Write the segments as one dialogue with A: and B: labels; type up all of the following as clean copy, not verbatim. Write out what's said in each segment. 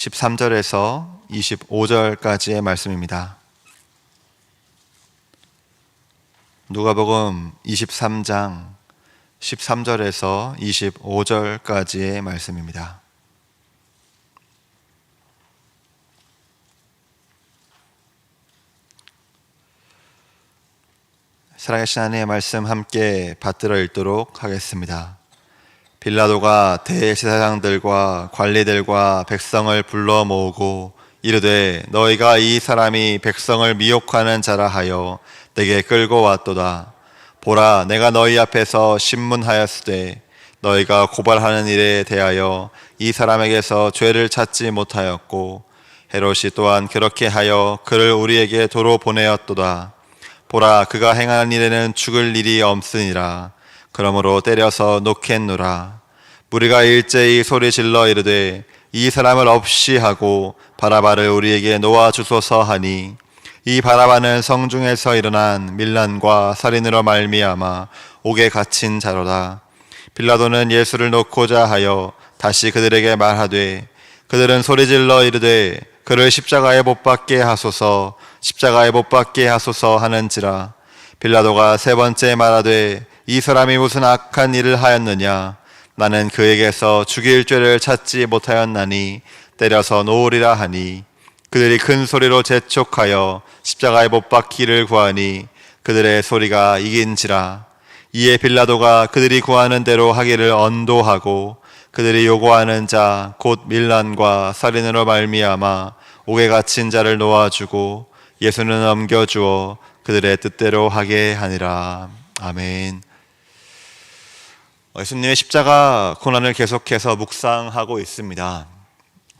A: 13절에서 25절까지의 말씀입니다. 누가복음 23장 13절에서 25절까지의 말씀입니다. 살아계신 하나님의 말씀 함께 받들어 읽도록 하겠습니다. 빌라도가 대제사장들과 관리들과 백성을 불러 모으고 이르되 너희가 이 사람이 백성을 미혹하는 자라 하여 내게 끌고 왔도다. 보라, 내가 너희 앞에서 신문하였으되 너희가 고발하는 일에 대하여 이 사람에게서 죄를 찾지 못하였고 헤롯이 또한 그렇게 하여 그를 우리에게 도로 보내었도다. 보라, 그가 행하는 일에는 죽을 일이 없으니라. 그러므로 때려서 놓겠노라. 무리가 일제히 소리질러 이르되 이 사람을 없이 하고 바라바를 우리에게 놓아 주소서 하니, 이 바라바는 성중에서 일어난 밀란과 살인으로 말미암아 옥에 갇힌 자로다. 빌라도는 예수를 놓고자 하여 다시 그들에게 말하되, 그들은 소리질러 이르되 그를 십자가에 못 박게 하소서, 십자가에 못 박게 하소서 하는지라. 빌라도가 세 번째 말하되 이 사람이 무슨 악한 일을 하였느냐? 나는 그에게서 죽일 죄를 찾지 못하였나니 때려서 놓으리라 하니, 그들이 큰 소리로 재촉하여 십자가에 못 박기를 구하니 그들의 소리가 이긴지라. 이에 빌라도가 그들이 구하는 대로 하기를 언도하고 그들이 요구하는 자 곧 밀란과 살인으로 말미암아 옥에 갇힌 자를 놓아주고 예수는 넘겨주어 그들의 뜻대로 하게 하니라. 아멘. 예수님의 십자가 고난을 계속해서 묵상하고 있습니다.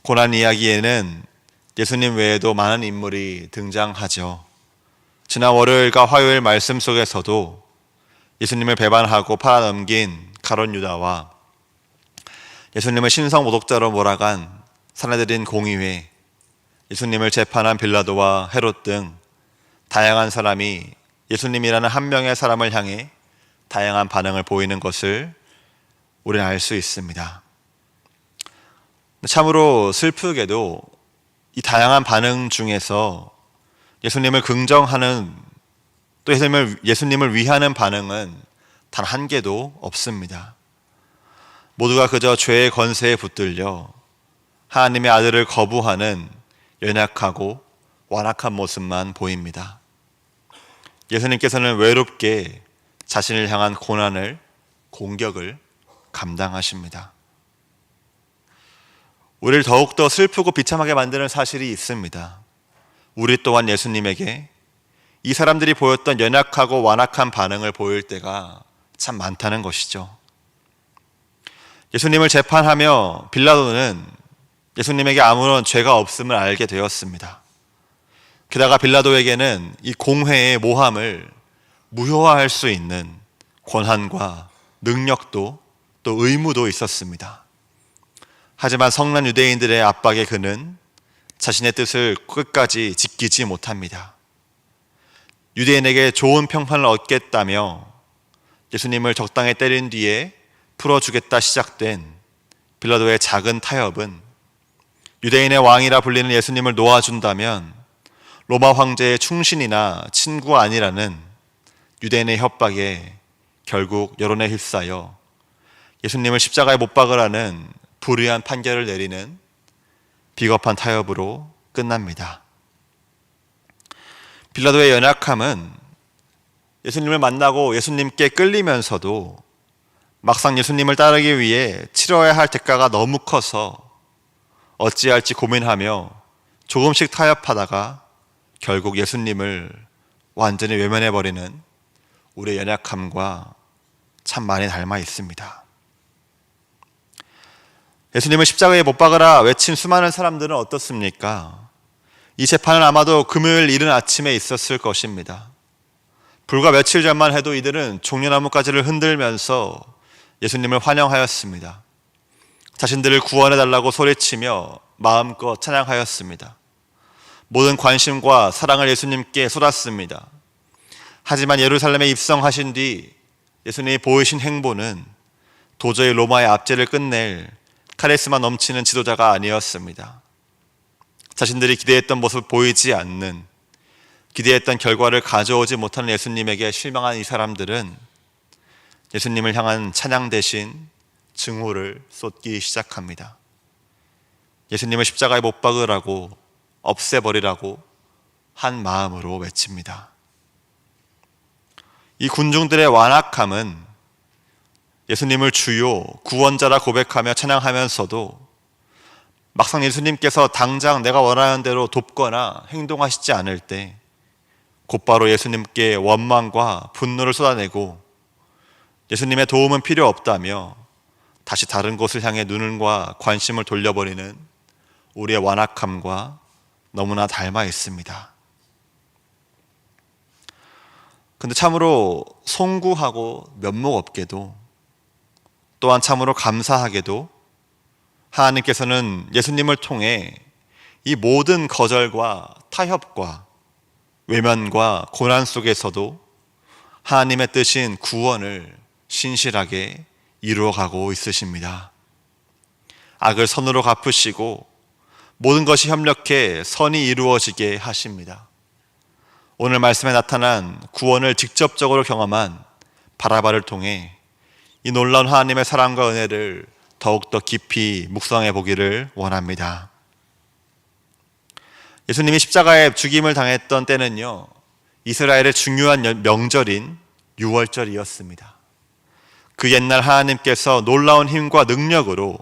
A: 고난 이야기에는 예수님 외에도 많은 인물이 등장하죠. 지난 월요일과 화요일 말씀 속에서도 예수님을 배반하고 팔아넘긴 가룟 유다와 예수님을 신성 모독자로 몰아간 사내들인 공의회, 예수님을 재판한 빌라도와 헤롯 등 다양한 사람이 예수님이라는 한 명의 사람을 향해 다양한 반응을 보이는 것을 우리는 알 수 있습니다. 참으로 슬프게도 이 다양한 반응 중에서 예수님을 긍정하는, 또 예수님을 위하는 반응은 단 한 개도 없습니다. 모두가 그저 죄의 권세에 붙들려 하나님의 아들을 거부하는 연약하고 완악한 모습만 보입니다. 예수님께서는 외롭게 자신을 향한 고난을, 공격을 감당하십니다. 우리를 더욱더 슬프고 비참하게 만드는 사실이 있습니다. 우리 또한 예수님에게 이 사람들이 보였던 연약하고 완악한 반응을 보일 때가 참 많다는 것이죠. 예수님을 재판하며 빌라도는 예수님에게 아무런 죄가 없음을 알게 되었습니다. 게다가 빌라도에게는 이 공회의 모함을 무효화할 수 있는 권한과 능력도 또 의무도 있었습니다. 하지만 성난 유대인들의 압박에 그는 자신의 뜻을 끝까지 지키지 못합니다. 유대인에게 좋은 평판을 얻겠다며 예수님을 적당히 때린 뒤에 풀어주겠다 시작된 빌라도의 작은 타협은 유대인의 왕이라 불리는 예수님을 놓아준다면 로마 황제의 충신이나 친구가 아니라는 유대인의 협박에 결국 여론에 휩싸여 예수님을 십자가에 못 박으라는 불의한 판결을 내리는 비겁한 타협으로 끝납니다. 빌라도의 연약함은 예수님을 만나고 예수님께 끌리면서도 막상 예수님을 따르기 위해 치러야 할 대가가 너무 커서 어찌할지 고민하며 조금씩 타협하다가 결국 예수님을 완전히 외면해버리는 우리의 연약함과 참 많이 닮아 있습니다. 예수님을 십자가에 못 박으라 외친 수많은 사람들은 어떻습니까? 이 재판은 아마도 금요일 이른 아침에 있었을 것입니다. 불과 며칠 전만 해도 이들은 종려나무가지를 흔들면서 예수님을 환영하였습니다. 자신들을 구원해달라고 소리치며 마음껏 찬양하였습니다. 모든 관심과 사랑을 예수님께 쏟았습니다. 하지만 예루살렘에 입성하신 뒤 예수님이 보이신 행보는 도저히 로마의 압제를 끝낼 카리스마 넘치는 지도자가 아니었습니다. 자신들이 기대했던 모습을 보이지 않는, 기대했던 결과를 가져오지 못하는 예수님에게 실망한 이 사람들은 예수님을 향한 찬양 대신 증오를 쏟기 시작합니다. 예수님을 십자가에 못 박으라고, 없애버리라고 한 마음으로 외칩니다. 이 군중들의 완악함은 예수님을 주요 구원자라 고백하며 찬양하면서도 막상 예수님께서 당장 내가 원하는 대로 돕거나 행동하시지 않을 때 곧바로 예수님께 원망과 분노를 쏟아내고 예수님의 도움은 필요 없다며 다시 다른 곳을 향해 눈과 관심을 돌려버리는 우리의 완악함과 너무나 닮아 있습니다. 근데 참으로 송구하고 면목 없게도, 또한 참으로 감사하게도 하나님께서는 예수님을 통해 이 모든 거절과 타협과 외면과 고난 속에서도 하나님의 뜻인 구원을 신실하게 이루어가고 있으십니다. 악을 선으로 갚으시고 모든 것이 협력해 선이 이루어지게 하십니다. 오늘 말씀에 나타난 구원을 직접적으로 경험한 바라바를 통해 이 놀라운 하나님의 사랑과 은혜를 더욱더 깊이 묵상해 보기를 원합니다. 예수님이 십자가에 죽임을 당했던 때는요, 이스라엘의 중요한 명절인 유월절이었습니다. 그 옛날 하나님께서 놀라운 힘과 능력으로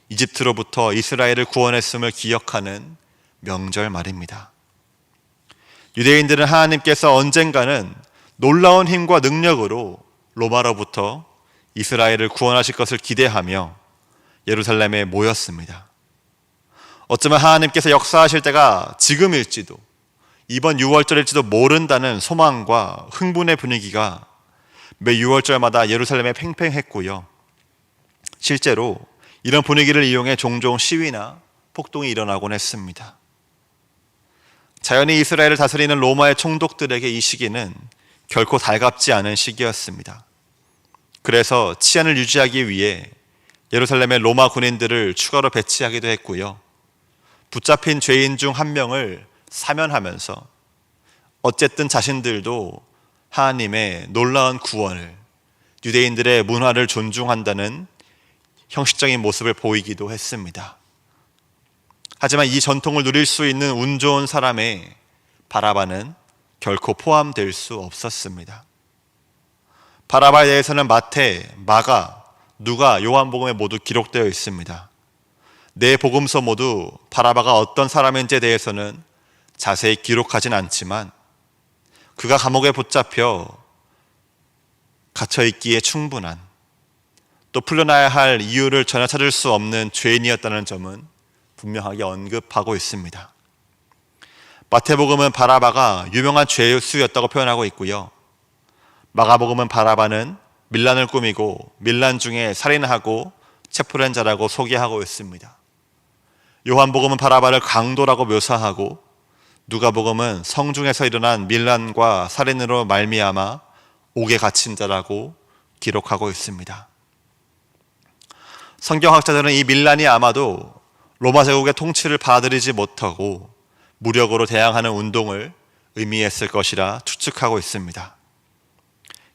A: 이집트로부터 이스라엘을 구원했음을 기억하는 명절 말입니다. 유대인들은 하나님께서 언젠가는 놀라운 힘과 능력으로 로마로부터 이스라엘을 구원하실 것을 기대하며 예루살렘에 모였습니다. 어쩌면 하나님께서 역사하실 때가 지금일지도, 이번 6월절일지도 모른다는 소망과 흥분의 분위기가 매 6월절마다 예루살렘에 팽팽했고요. 실제로 이런 분위기를 이용해 종종 시위나 폭동이 일어나곤 했습니다. 자연히 이스라엘을 다스리는 로마의 총독들에게 이 시기는 결코 달갑지 않은 시기였습니다. 그래서 치안을 유지하기 위해 예루살렘에 로마 군인들을 추가로 배치하기도 했고요. 붙잡힌 죄인 중 한 명을 사면하면서 어쨌든 자신들도 하나님의 놀라운 구원을, 유대인들의 문화를 존중한다는 형식적인 모습을 보이기도 했습니다. 하지만 이 전통을 누릴 수 있는 운 좋은 사람의 바라바는 결코 포함될 수 없었습니다. 바라바에 대해서는 마태, 마가, 누가, 요한복음에 모두 기록되어 있습니다. 네 복음서 모두 바라바가 어떤 사람인지에 대해서는 자세히 기록하진 않지만 그가 감옥에 붙잡혀 갇혀있기에 충분한, 또 풀려나야 할 이유를 전혀 찾을 수 없는 죄인이었다는 점은 분명하게 언급하고 있습니다. 마태복음은 바라바가 유명한 죄수였다고 표현하고 있고요. 마가복음은 바라바는 밀란을 꾸미고 밀란 중에 살인하고 체포된 자라고 소개하고 있습니다. 요한복음은 바라바를 강도라고 묘사하고 누가복음은 성중에서 일어난 밀란과 살인으로 말미암아 옥에 갇힌 자라고 기록하고 있습니다. 성경학자들은 이 밀란이 아마도 로마 제국의 통치를 받아들이지 못하고 무력으로 대항하는 운동을 의미했을 것이라 추측하고 있습니다.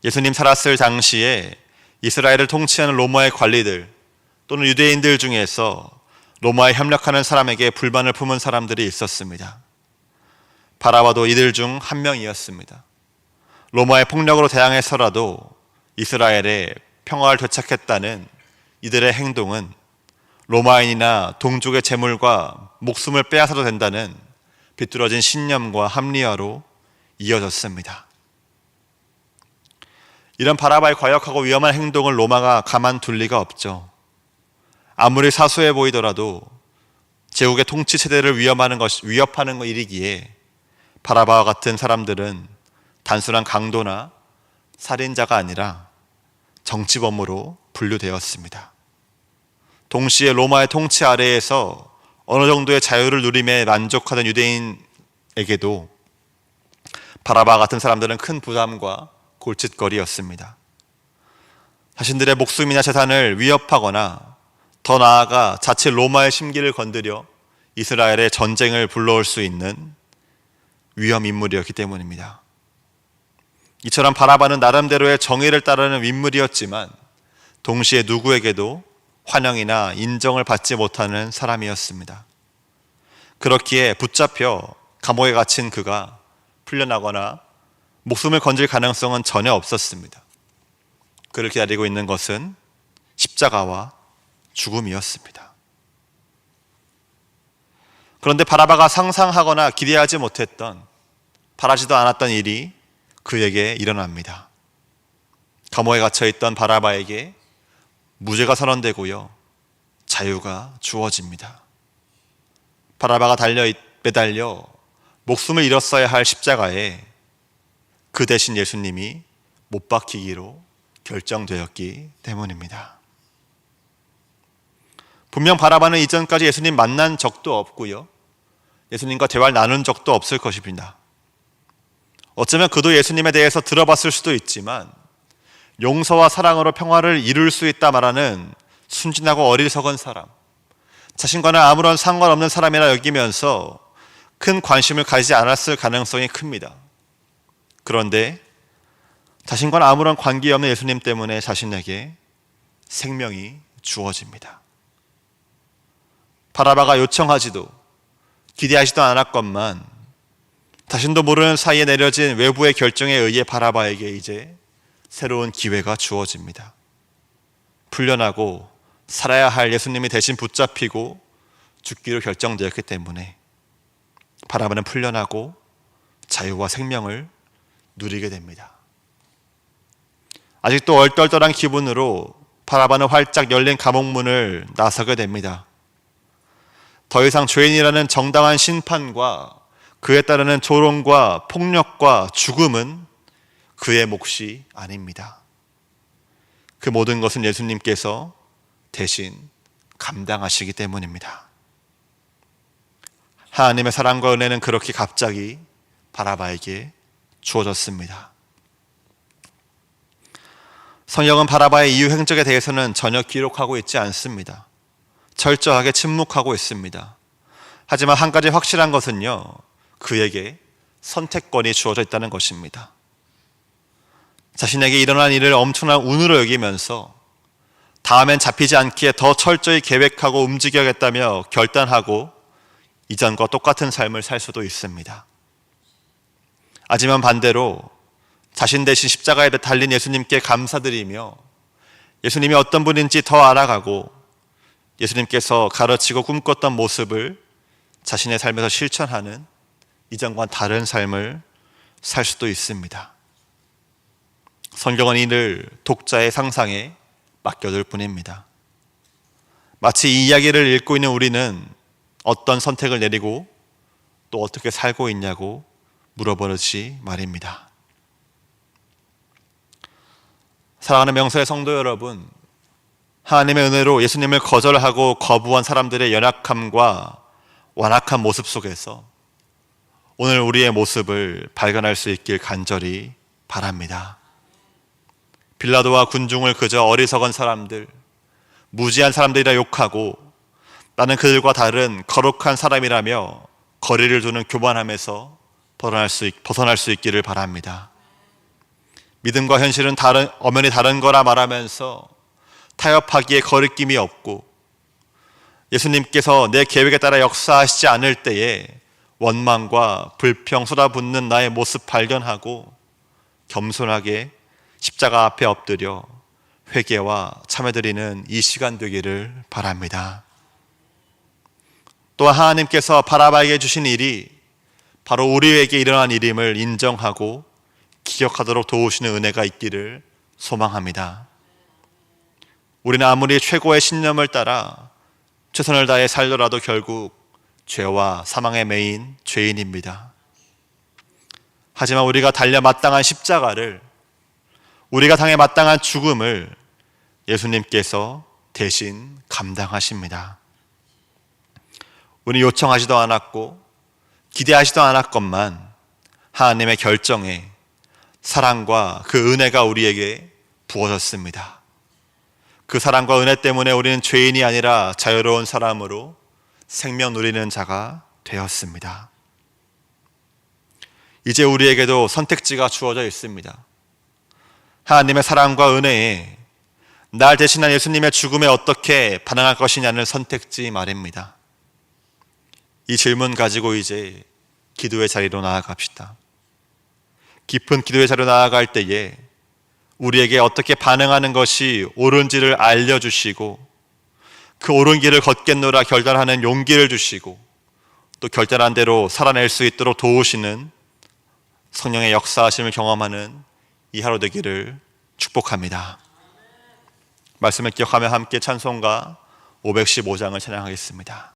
A: 예수님 살았을 당시에 이스라엘을 통치하는 로마의 관리들 또는 유대인들 중에서 로마에 협력하는 사람에게 불만을 품은 사람들이 있었습니다. 바라바도 이들 중 한 명이었습니다. 로마의 폭력으로 대항해서라도 이스라엘의 평화를 되찾겠다는 이들의 행동은 로마인이나 동족의 재물과 목숨을 빼앗아도 된다는 비뚤어진 신념과 합리화로 이어졌습니다. 이런 바라바의 과역하고 위험한 행동을 로마가 가만둘 리가 없죠. 아무리 사소해 보이더라도 제국의 통치 체제를 위협하는 일이기에 바라바와 같은 사람들은 단순한 강도나 살인자가 아니라 정치범으로 분류되었습니다. 동시에 로마의 통치 아래에서 어느 정도의 자유를 누림에 만족하던 유대인에게도 바라바 같은 사람들은 큰 부담과 골칫거리였습니다. 자신들의 목숨이나 재산을 위협하거나 더 나아가 자칫 로마의 심기를 건드려 이스라엘의 전쟁을 불러올 수 있는 위험 인물이었기 때문입니다. 이처럼 바라바는 나름대로의 정의를 따르는 인물이었지만 동시에 누구에게도 환영이나 인정을 받지 못하는 사람이었습니다. 그렇기에 붙잡혀 감옥에 갇힌 그가 풀려나거나 목숨을 건질 가능성은 전혀 없었습니다. 그를 기다리고 있는 것은 십자가와 죽음이었습니다. 그런데 바라바가 상상하거나 기대하지 못했던, 바라지도 않았던 일이 그에게 일어납니다. 감옥에 갇혀있던 바라바에게 무죄가 선언되고요, 자유가 주어집니다. 바라바가 매달려 목숨을 잃었어야 할 십자가에 그 대신 예수님이 못 박히기로 결정되었기 때문입니다. 분명 바라바는 이전까지 예수님 만난 적도 없고요, 예수님과 대화를 나눈 적도 없을 것입니다. 어쩌면 그도 예수님에 대해서 들어봤을 수도 있지만 용서와 사랑으로 평화를 이룰 수 있다 말하는 순진하고 어리석은 사람, 자신과는 아무런 상관없는 사람이라 여기면서 큰 관심을 가지지 않았을 가능성이 큽니다. 그런데 자신과는 아무런 관계없는 예수님 때문에 자신에게 생명이 주어집니다. 바라바가 요청하지도 기대하지도 않았건만 자신도 모르는 사이에 내려진 외부의 결정에 의해 바라바에게 이제 새로운 기회가 주어집니다. 풀려나고 살아야 할 예수님이 대신 붙잡히고 죽기로 결정되었기 때문에 바라바는 풀려나고 자유와 생명을 누리게 됩니다. 아직도 얼떨떨한 기분으로 바라바는 활짝 열린 감옥문을 나서게 됩니다. 더 이상 죄인이라는 정당한 심판과 그에 따르는 조롱과 폭력과 죽음은 그의 몫이 아닙니다. 그 모든 것은 예수님께서 대신 감당하시기 때문입니다. 하나님의 사랑과 은혜는 그렇게 갑자기 바라바에게 주어졌습니다. 성경은 바라바의 이후 행적에 대해서는 전혀 기록하고 있지 않습니다. 철저하게 침묵하고 있습니다. 하지만 한 가지 확실한 것은요, 그에게 선택권이 주어져 있다는 것입니다. 자신에게 일어난 일을 엄청난 운으로 여기면서 다음엔 잡히지 않기에 더 철저히 계획하고 움직여야겠다며 결단하고 이전과 똑같은 삶을 살 수도 있습니다. 하지만 반대로 자신 대신 십자가에 달린 예수님께 감사드리며 예수님이 어떤 분인지 더 알아가고 예수님께서 가르치고 꿈꿨던 모습을 자신의 삶에서 실천하는 이전과 다른 삶을 살 수도 있습니다. 성경은 이를 독자의 상상에 맡겨둘 뿐입니다. 마치 이 이야기를 읽고 있는 우리는 어떤 선택을 내리고 또 어떻게 살고 있냐고 물어보듯이 말입니다. 사랑하는 명서의 성도 여러분, 하나님의 은혜로 예수님을 거절하고 거부한 사람들의 연약함과 완악한 모습 속에서 오늘 우리의 모습을 발견할 수 있길 간절히 바랍니다. 빌라도와 군중을 그저 어리석은 사람들, 무지한 사람들이라 욕하고 나는 그들과 다른 거룩한 사람이라며 거리를 두는 교만함에서 벗어날 수 있기를 바랍니다. 믿음과 현실은 엄연히 다른 거라 말하면서 타협하기에 거리낌이 없고 예수님께서 내 계획에 따라 역사하시지 않을 때에 원망과 불평 쏟아붓는 나의 모습 발견하고 겸손하게 십자가 앞에 엎드려 회개와 참회드리는 이 시간 되기를 바랍니다. 또한 하나님께서 바라바에게 주신 일이 바로 우리에게 일어난 일임을 인정하고 기억하도록 도우시는 은혜가 있기를 소망합니다. 우리는 아무리 최고의 신념을 따라 최선을 다해 살더라도 결국 죄와 사망에 매인 죄인입니다. 하지만 우리가 달려 마땅한 십자가를, 우리가 당해 마땅한 죽음을 예수님께서 대신 감당하십니다. 우리는 요청하지도 않았고 기대하지도 않았건만 하나님의 결정에 사랑과 그 은혜가 우리에게 부어졌습니다. 그 사랑과 은혜 때문에 우리는 죄인이 아니라 자유로운 사람으로 생명 누리는 자가 되었습니다. 이제 우리에게도 선택지가 주어져 있습니다. 하나님의 사랑과 은혜에 날 대신한 예수님의 죽음에 어떻게 반응할 것이냐는 선택지 말입니다. 이 질문 가지고 이제 기도의 자리로 나아갑시다. 깊은 기도의 자리로 나아갈 때에 우리에게 어떻게 반응하는 것이 옳은지를 알려주시고 그 옳은 길을 걷겠노라 결단하는 용기를 주시고 또 결단한 대로 살아낼 수 있도록 도우시는 성령의 역사하심을 경험하는 이 하루 되기를 축복합니다. 말씀을 기억하며 함께 찬송가 515장을 찬양하겠습니다.